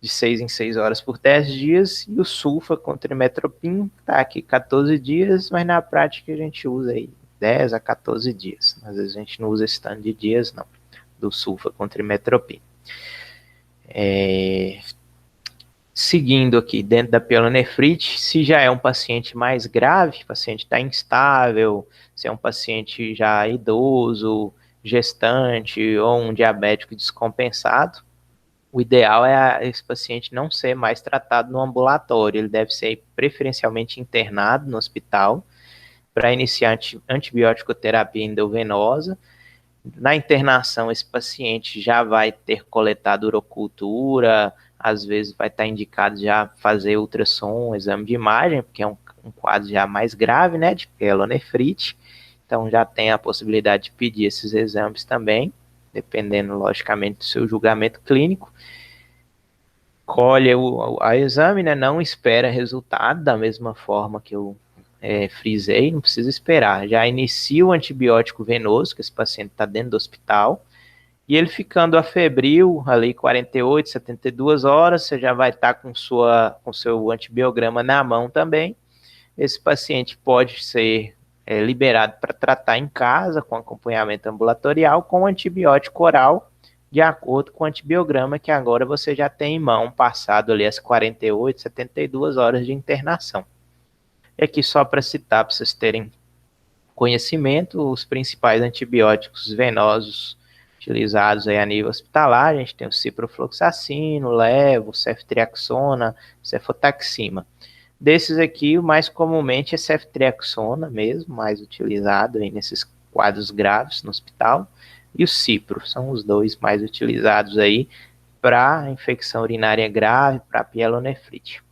Speaker 1: de 6 em 6 horas por 10 dias, e o sulfa com trimetoprim, tá aqui 14 dias, mas na prática a gente usa aí 10 a 14 dias. Às vezes a gente não usa esse tanto de dias, não, do sulfa com trimetoprim. Seguindo aqui, dentro da pielonefrite, se já é um paciente mais grave, o paciente está instável, se é um paciente já idoso, gestante ou um diabético descompensado, o ideal é esse paciente não ser mais tratado no ambulatório, ele deve ser preferencialmente internado no hospital para iniciar antibiótico terapia endovenosa. Na internação, esse paciente já vai ter coletado urocultura, às vezes vai estar indicado já fazer ultrassom, exame de imagem, porque é um quadro já mais grave, né, de pielonefrite, então já tem a possibilidade de pedir esses exames também, dependendo, logicamente, do seu julgamento clínico. Colhe o exame, né, não espera resultado, da mesma forma que o frisei, não precisa esperar. Já inicia o antibiótico venoso, que esse paciente está dentro do hospital, e ele ficando afebril, ali 48, 72 horas, você já vai estar com seu antibiograma na mão também. Esse paciente pode ser liberado para tratar em casa, com acompanhamento ambulatorial, com antibiótico oral, de acordo com o antibiograma que agora você já tem em mão, passado ali as 48, 72 horas de internação. E aqui só para citar, para vocês terem conhecimento, os principais antibióticos venosos utilizados aí a nível hospitalar, a gente tem o ciprofloxacino, levo, ceftriaxona, cefotaxima. Desses aqui, o mais comumente é ceftriaxona mesmo, mais utilizado aí nesses quadros graves no hospital, e o cipro, são os dois mais utilizados aí para infecção urinária grave, para pielonefrite.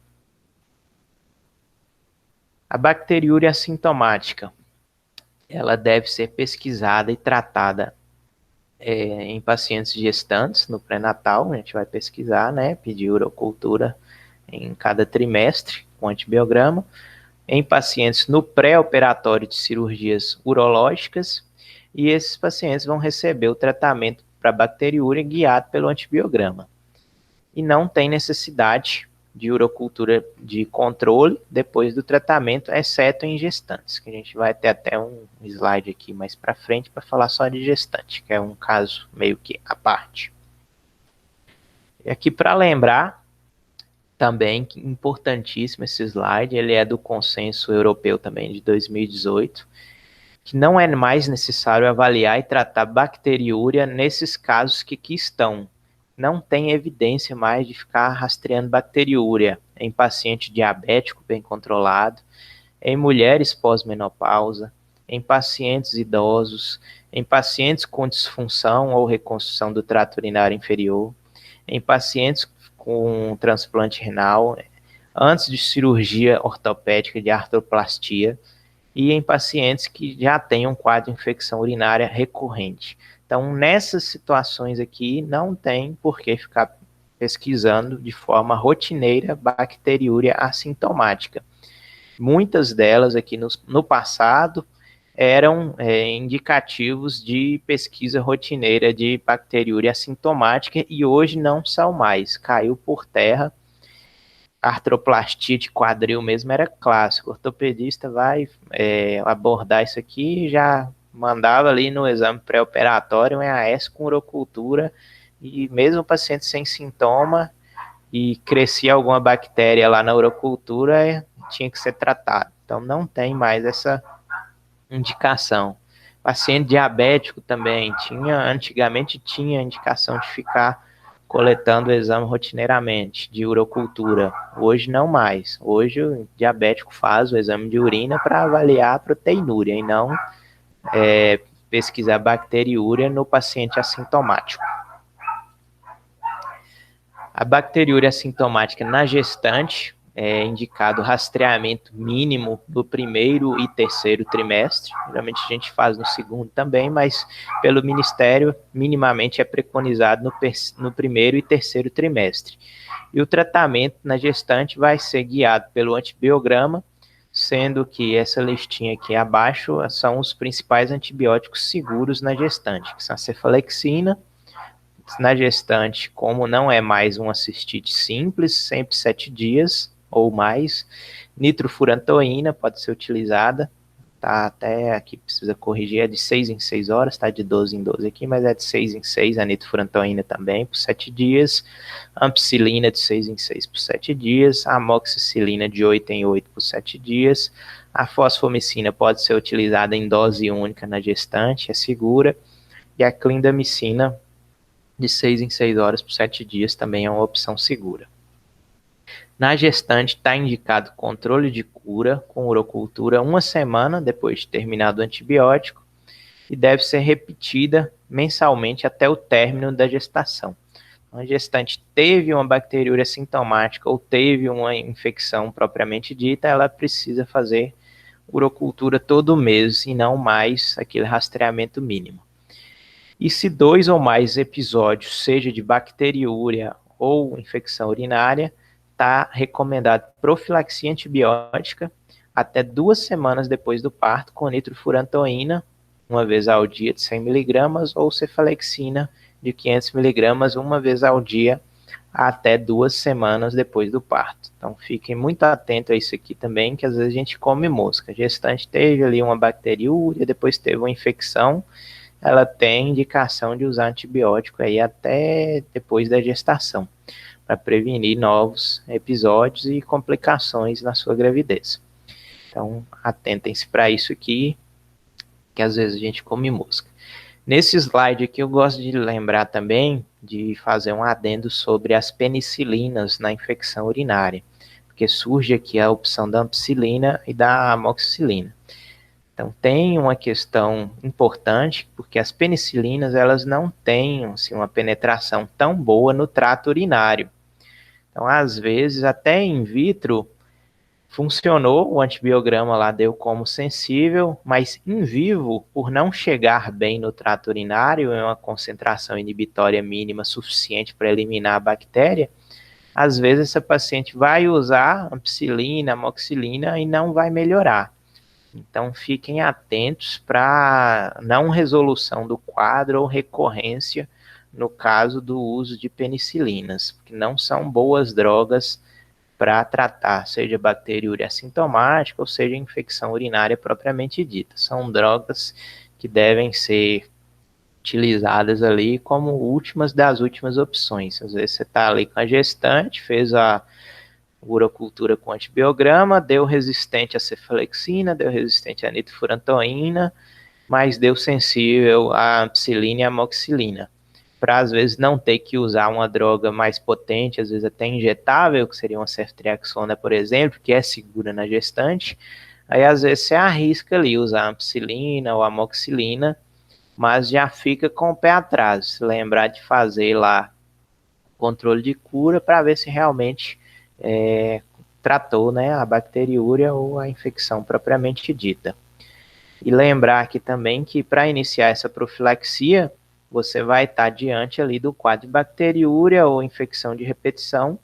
Speaker 1: A bacteriúria assintomática, ela deve ser pesquisada e tratada em pacientes gestantes no pré-natal, a gente vai pesquisar, né, pedir urocultura em cada trimestre com antibiograma, em pacientes no pré-operatório de cirurgias urológicas, e esses pacientes vão receber o tratamento para bacteriúria guiado pelo antibiograma. E não tem necessidade de urocultura de controle depois do tratamento, exceto em gestantes, que a gente vai ter até um slide aqui mais para frente para falar só de gestante, que é um caso meio que à parte. E aqui para lembrar, também, importantíssimo esse slide, ele é do consenso europeu também de 2018, que não é mais necessário avaliar e tratar bacteriúria nesses casos que aqui estão. Não tem evidência mais de ficar rastreando bacteriúria em paciente diabético bem controlado, em mulheres pós-menopausa, em pacientes idosos, em pacientes com disfunção ou reconstrução do trato urinário inferior, em pacientes com transplante renal, antes de cirurgia ortopédica de artroplastia, e em pacientes que já têm um quadro de infecção urinária recorrente. Então, nessas situações aqui, não tem por que ficar pesquisando de forma rotineira bacteriúria assintomática. Muitas delas aqui no passado eram indicativos de pesquisa rotineira de bacteriúria assintomática e hoje não são mais. Caiu por terra. Artroplastia de quadril mesmo era clássico. O ortopedista vai abordar isso aqui e já mandava ali no exame pré-operatório um EAS com urocultura, e mesmo o paciente sem sintoma e crescia alguma bactéria lá na urocultura, tinha que ser tratado. Então não tem mais essa indicação. Paciente diabético também antigamente tinha indicação de ficar coletando o exame rotineiramente de urocultura. Hoje não mais. Hoje o diabético faz o exame de urina para avaliar a proteinúria e não pesquisar bacteriúria no paciente assintomático. A bacteriúria assintomática na gestante é indicado rastreamento mínimo do primeiro e terceiro trimestre. Geralmente a gente faz no segundo também, mas pelo Ministério, minimamente é preconizado no primeiro e terceiro trimestre. E o tratamento na gestante vai ser guiado pelo antibiograma, sendo que essa listinha aqui abaixo são os principais antibióticos seguros na gestante, que são a cefalexina. Na gestante, como não é mais uma cistite simples, sempre 7 dias ou mais, nitrofurantoína pode ser utilizada, tá? Até aqui precisa corrigir, é de 6 em 6 horas, tá? De 12 em 12 aqui, mas é de 6 em 6 a nitrofurantoína também, por 7 dias, ampicilina de 6 em 6 por 7 dias, amoxicilina de 8 em 8 por 7 dias, a fosfomicina pode ser utilizada em dose única na gestante, é segura, e a clindamicina de 6 em 6 horas por 7 dias também é uma opção segura. Na gestante está indicado controle de cura com urocultura 1 semana depois de terminado o antibiótico e deve ser repetida mensalmente até o término da gestação. A gestante teve uma bacteriúria sintomática ou teve uma infecção propriamente dita, ela precisa fazer urocultura todo mês e não mais aquele rastreamento mínimo. E se 2 ou mais episódios, seja de bacteriúria ou infecção urinária, está recomendado profilaxia antibiótica até 2 semanas depois do parto com nitrofurantoína, uma vez ao dia de 100 miligramas, ou cefalexina de 500 miligramas, uma vez ao dia, até 2 semanas depois do parto. Então, fiquem muito atentos a isso aqui também, que às vezes a gente come mosca. A gestante teve ali uma bacteriúria, depois teve uma infecção, ela tem indicação de usar antibiótico aí até depois da gestação, para prevenir novos episódios e complicações na sua gravidez. Então, atentem-se para isso aqui, que às vezes a gente come mosca. Nesse slide aqui eu gosto de lembrar também de fazer um adendo sobre as penicilinas na infecção urinária, porque surge aqui a opção da ampicilina e da amoxicilina. Então tem uma questão importante, porque as penicilinas elas não têm assim, uma penetração tão boa no trato urinário. Então às vezes até in vitro funcionou, o antibiograma lá deu como sensível, mas em vivo, por não chegar bem no trato urinário, em uma concentração inibitória mínima suficiente para eliminar a bactéria, às vezes essa paciente vai usar ampicilina, amoxicilina e não vai melhorar. Então fiquem atentos para não resolução do quadro ou recorrência no caso do uso de penicilinas, porque não são boas drogas para tratar, seja bacteriúria assintomática ou seja infecção urinária propriamente dita. São drogas que devem ser utilizadas ali como últimas das últimas opções. Às vezes você está ali com a gestante, fez a urocultura com antibiograma, deu resistente à cefalexina, deu resistente à nitrofurantoína, mas deu sensível à ampicilina e amoxicilina. Para às vezes não ter que usar uma droga mais potente, às vezes até injetável, que seria uma ceftriaxona, por exemplo, que é segura na gestante, aí às vezes você arrisca ali usar ampicilina ou amoxicilina, mas já fica com o pé atrás, se lembrar de fazer lá controle de cura para ver se realmente tratou, né, a bacteriúria ou a infecção propriamente dita. E lembrar aqui também que para iniciar essa profilaxia, você vai estar diante ali do quadro de bacteriúria ou infecção de repetição,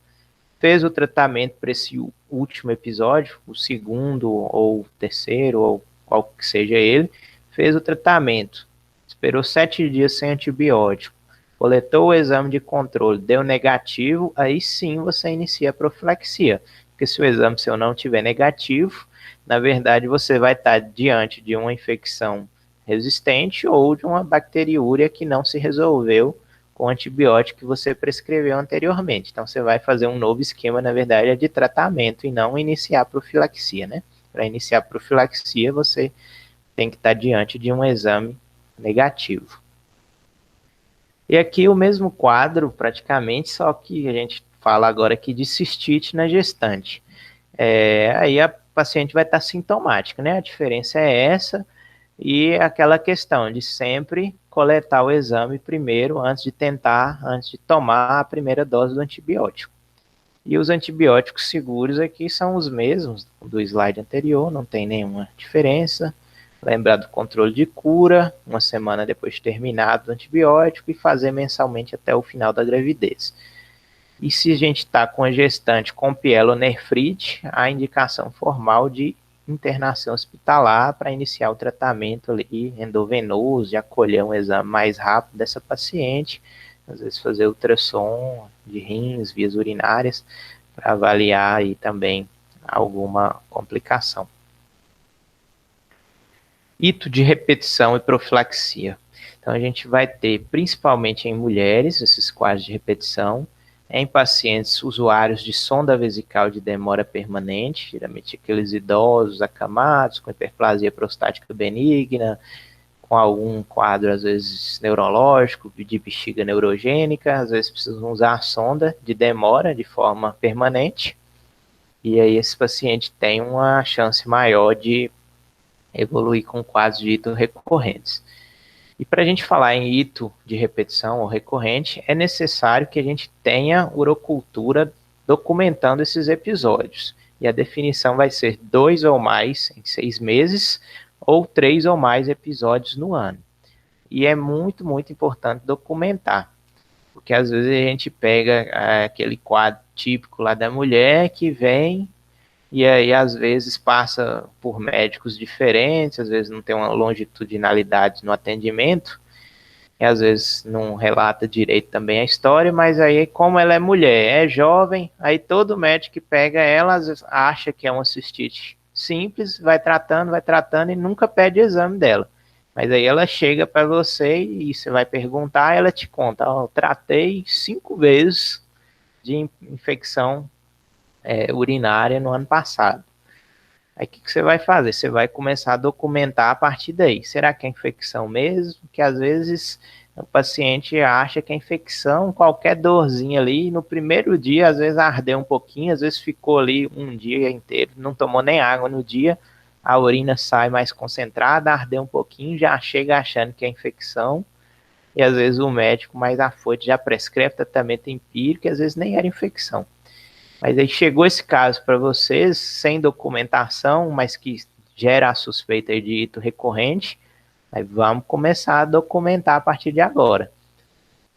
Speaker 1: fez o tratamento para esse último episódio, o segundo ou terceiro, ou qual que seja ele, fez o tratamento, esperou 7 dias sem antibiótico, coletou o exame de controle, deu negativo, aí sim você inicia a profilaxia, porque se o exame seu não tiver negativo, na verdade você vai estar diante de uma infecção resistente ou de uma bacteriúria que não se resolveu com o antibiótico que você prescreveu anteriormente. Então você vai fazer um novo esquema, na verdade, de tratamento e não iniciar a profilaxia, né? Para iniciar a profilaxia, você tem que estar diante de um exame negativo. E aqui o mesmo quadro, praticamente, só que a gente fala agora aqui de cistite na gestante. Aí a paciente vai estar sintomática, né? A diferença é essa e aquela questão de sempre coletar o exame primeiro antes de tomar a primeira dose do antibiótico. E os antibióticos seguros aqui são os mesmos do slide anterior, não tem nenhuma diferença. Lembrar do controle de cura, 1 semana depois de terminado o antibiótico e fazer mensalmente até o final da gravidez. E se a gente está com a gestante com pielonefrite, a indicação formal de internação hospitalar para iniciar o tratamento ali endovenoso, de acolher um exame mais rápido dessa paciente, às vezes fazer ultrassom de rins, vias urinárias, para avaliar aí também alguma complicação. Ito de repetição e profilaxia. Então a gente vai ter principalmente em mulheres esses quadros de repetição, em pacientes usuários de sonda vesical de demora permanente, geralmente aqueles idosos acamados, com hiperplasia prostática benigna, com algum quadro, às vezes, neurológico, de bexiga neurogênica, às vezes precisam usar a sonda de demora de forma permanente, e aí esse paciente tem uma chance maior de evoluir com quadros de ito recorrentes. E para a gente falar em ito de repetição ou recorrente, é necessário que a gente tenha urocultura documentando esses episódios. E a definição vai ser 2 ou mais em 6 meses ou 3 ou mais episódios no ano. E é muito, muito importante documentar, porque às vezes a gente pega aquele quadro típico lá da mulher que vem e aí às vezes passa por médicos diferentes, às vezes não tem uma longitudinalidade no atendimento, e às vezes não relata direito também a história, mas aí como ela é mulher, é jovem, aí todo médico que pega ela às vezes acha que é uma cistite simples, vai tratando e nunca pede exame dela. Mas aí ela chega para você e você vai perguntar, ela te conta, oh, eu tratei 5 vezes de infecção urinária no ano passado. Aí o que você vai fazer? Você vai começar a documentar a partir daí. Será que é infecção mesmo? Que às vezes o paciente acha que é infecção, qualquer dorzinha ali, no primeiro dia às vezes ardeu um pouquinho, às vezes ficou ali um dia inteiro, não tomou nem água no dia, a urina sai mais concentrada, ardeu um pouquinho, já chega achando que é infecção, e às vezes o médico mais afoito já prescreve tratamento empírico, e às vezes nem era infecção. Mas aí chegou esse caso para vocês, sem documentação, mas que gera a suspeita de ito recorrente, aí vamos começar a documentar a partir de agora.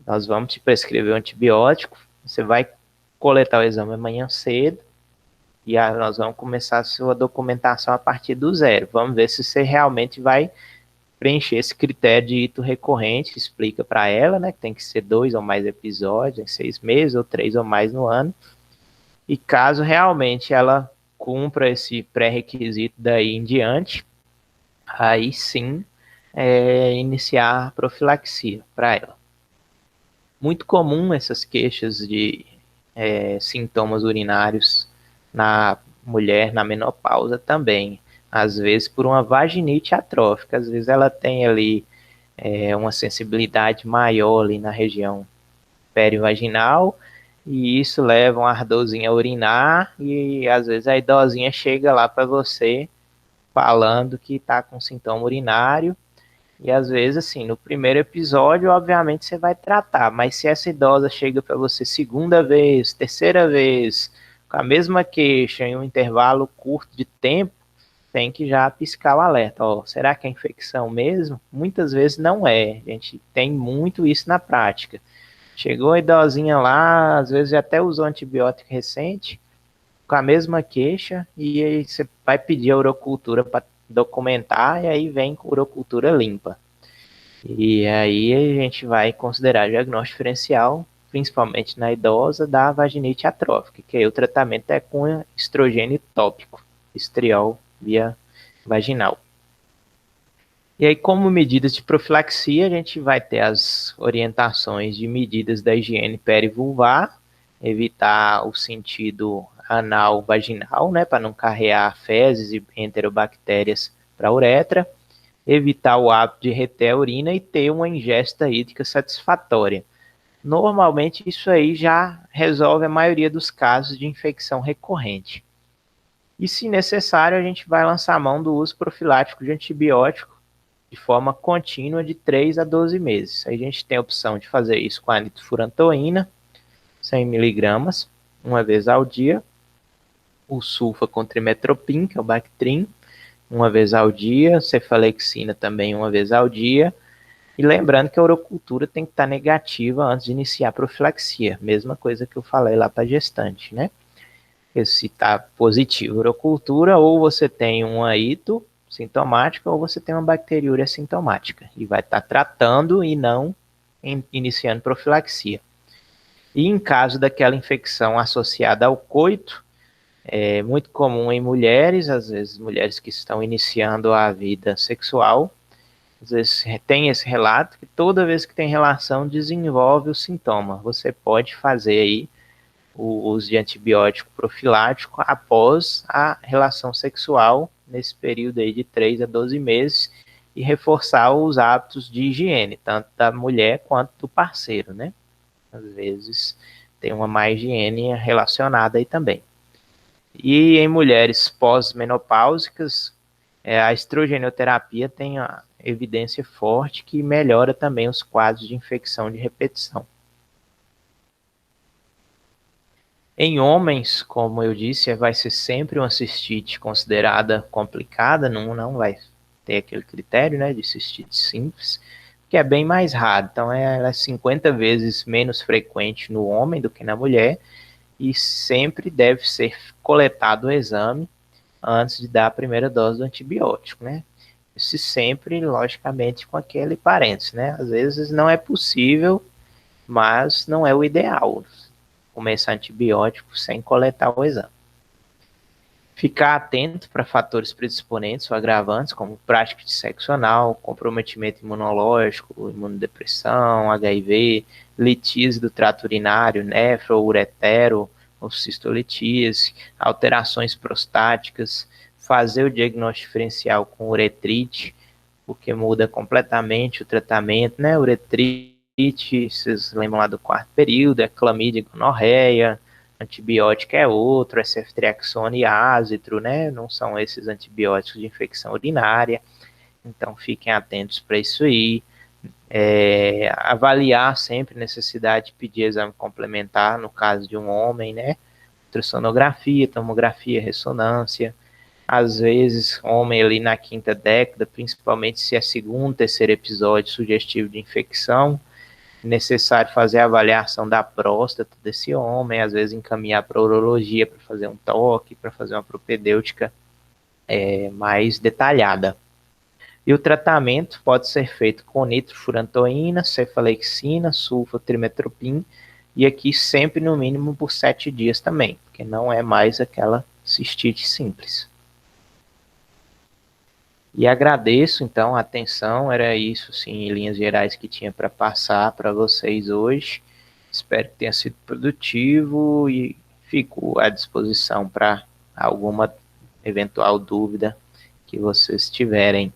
Speaker 1: Nós vamos te prescrever um antibiótico, você vai coletar o exame amanhã cedo, e nós vamos começar a sua documentação a partir do zero. Vamos ver se você realmente vai preencher esse critério de ito recorrente, explica para ela, né, que tem que ser 2 ou mais episódios em 6 meses, ou 3 ou mais no ano, e caso realmente ela cumpra esse pré-requisito daí em diante, aí sim iniciar a profilaxia para ela. Muito comum essas queixas de sintomas urinários na mulher na menopausa também. Às vezes por uma vaginite atrófica, às vezes ela tem ali uma sensibilidade maior ali na região perivaginal, e isso leva uma ardorzinha a urinar, e às vezes a idosinha chega lá para você falando que está com sintoma urinário, e às vezes, assim, no primeiro episódio, obviamente você vai tratar, mas se essa idosa chega para você segunda vez, terceira vez, com a mesma queixa em um intervalo curto de tempo, tem que já piscar o alerta. Ó, será que é infecção mesmo? Muitas vezes não é, a gente tem muito isso na prática. Chegou a idosinha lá, às vezes até usou antibiótico recente, com a mesma queixa, e aí você vai pedir a urocultura para documentar, e aí vem com urocultura limpa. E aí a gente vai considerar diagnóstico diferencial, principalmente na idosa, da vaginite atrófica, que aí o tratamento é com estrogênio tópico, estriol via vaginal. E aí, como medidas de profilaxia, a gente vai ter as orientações de medidas da higiene perivulvar, evitar o sentido anal vaginal, né, para não carrear fezes e enterobactérias para a uretra, evitar o hábito de reter a urina e ter uma ingesta hídrica satisfatória. Normalmente, isso aí já resolve a maioria dos casos de infecção recorrente. E, se necessário, a gente vai lançar a mão do uso profilático de antibiótico de forma contínua de 3 a 12 meses. A gente tem a opção de fazer isso com a nitrofurantoína, 100 mg, uma vez ao dia, o sulfa com trimetoprim, que é o Bactrim, uma vez ao dia, cefalexina também uma vez ao dia, e lembrando que a urocultura tem que estar negativa antes de iniciar a profilaxia, mesma coisa que eu falei lá para gestante, né? Se está positivo a urocultura, ou você tem uma ito sintomática, ou você tem uma bacteriúria sintomática, e vai estar tratando e não iniciando profilaxia. E em caso daquela infecção associada ao coito, é muito comum em mulheres, às vezes mulheres que estão iniciando a vida sexual, às vezes tem esse relato que toda vez que tem relação desenvolve o sintoma. Você pode fazer aí o uso de antibiótico profilático após a relação sexual, nesse período aí de 3 a 12 meses, e reforçar os hábitos de higiene, tanto da mulher quanto do parceiro, né? Às vezes tem uma má higiene relacionada aí também. E em mulheres pós-menopáusicas, a estrogenioterapia tem a evidência forte que melhora também os quadros de infecção de repetição. Em homens, como eu disse, vai ser sempre uma cistite considerada complicada, não vai ter aquele critério, né, de cistite simples, que é bem mais raro. Então, ela é 50 vezes menos frequente no homem do que na mulher, e sempre deve ser coletado o exame antes de dar a primeira dose do antibiótico, né? Isso sempre, logicamente, com aquele parênteses, né? Às vezes não é possível, mas não é o ideal começar antibiótico sem coletar o exame. Ficar atento para fatores predisponentes ou agravantes, como prática de sexo anal, comprometimento imunológico, imunodepressão, HIV, litíase do trato urinário, nefro ou uretero, ou cistolitíase, alterações prostáticas, fazer o diagnóstico diferencial com uretrite, porque muda completamente o tratamento, né? Uretrite, vocês lembram lá do quarto período, é clamídia e gonorreia, antibiótico é outro, é ceftriaxona e ácitro, né? Não são esses antibióticos de infecção urinária, então fiquem atentos para isso aí. Avaliar sempre a necessidade de pedir exame complementar no caso de um homem, né? Ultrassonografia, tomografia, ressonância. Às vezes, homem ali na quinta década, principalmente se é segundo, terceiro episódio sugestivo de infecção, necessário fazer a avaliação da próstata desse homem, às vezes encaminhar para a urologia para fazer um toque, para fazer uma propedêutica mais detalhada. E o tratamento pode ser feito com nitrofurantoína, cefalexina, sulfatrimetropin, e aqui sempre no mínimo por 7 dias também, porque não é mais aquela cistite simples. E agradeço, então, a atenção, era isso, sim, em linhas gerais que tinha para passar para vocês hoje. Espero que tenha sido produtivo e fico à disposição para alguma eventual dúvida que vocês tiverem.